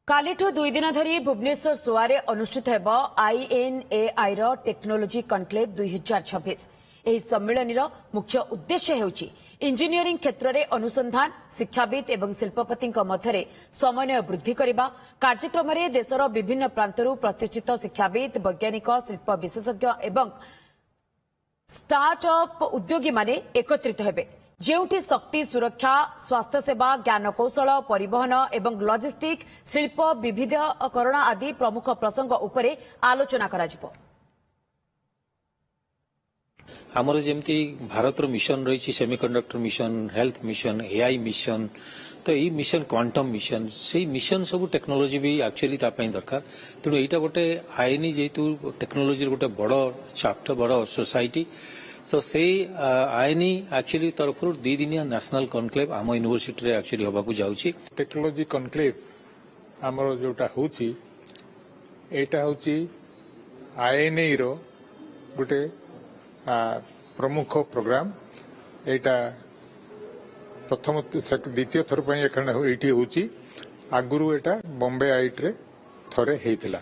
कालिठू 2 दिन धरी भुवनेश्वर सोआरे अनुष्ठित हेब INAI रो टेक्नोलोजी कनक्लेव 2026। ଏହି ସମ୍ମିଳନୀର ମୁଖ୍ୟ ଉଦ୍ଦେଶ୍ୟ ହେଉଛି ଇଞ୍ଜିନିୟରିଂ କ୍ଷେତ୍ରରେ ଅନୁସନ୍ଧାନ ଶିକ୍ଷାବିତ୍ ଏବଂ ଶିଳ୍ପପତିଙ୍କ ମଧ୍ୟରେ ସମନ୍ୱୟ ବୃଦ୍ଧି କରିବା। କାର୍ଯ୍ୟକ୍ରମରେ ଦେଶର ବିଭିନ୍ନ ପ୍ରାନ୍ତରୁ ପ୍ରତିଷ୍ଠିତ ଶିକ୍ଷାବିତ୍ ବୈଜ୍ଞାନିକ ଶିଳ୍ପ ବିଶେଷଜ୍ଞ ଏବଂ ଷ୍ଟାର୍ଟଅପ୍ ଉଦ୍ୟୋଗୀମାନେ ଏକତ୍ରିତ ହେବେ, ଯେଉଁଠି ଶକ୍ତି ସୁରକ୍ଷା ସ୍ୱାସ୍ଥ୍ୟସେବା ଜ୍ଞାନକୌଶଳ ପରିବହନ ଏବଂ ଲଜିଷ୍ଟିକ୍ ଶିଳ୍ପ ବିବିଧକରଣ ଆଦି ପ୍ରମୁଖ ପ୍ରସଙ୍ଗ ଉପରେ ଆଲୋଚନା କରାଯିବ। आमर जमती भारत मिशन रही semiconductor mission health mission AI mission तो यही मिशन क्वांटम मिशन से मिशन सब टेक्नोलोजी भी एक्चुअली दरकार तेणु यहाँ गोटे आईनी जेहेतु टेक्नोलोजी गोटे बड़ चैप्टर बड़ सोसाइटी तो से आईनी एक्चुअली तरफ 2 दिनिया नेशनल कनक्लेव आम यूनिवर्सिटी एक्चुअली होबाकू जाउची। टेक्नोलोजी कनक्लेव आमर जोटा होची एटा होची आईएनए रो गोटे प्रमुख प्रोग्राम एटा प्रथम द्वितीय थर ये आगुरी एटा बॉम्बे आईटी रे थरे हेइतिला।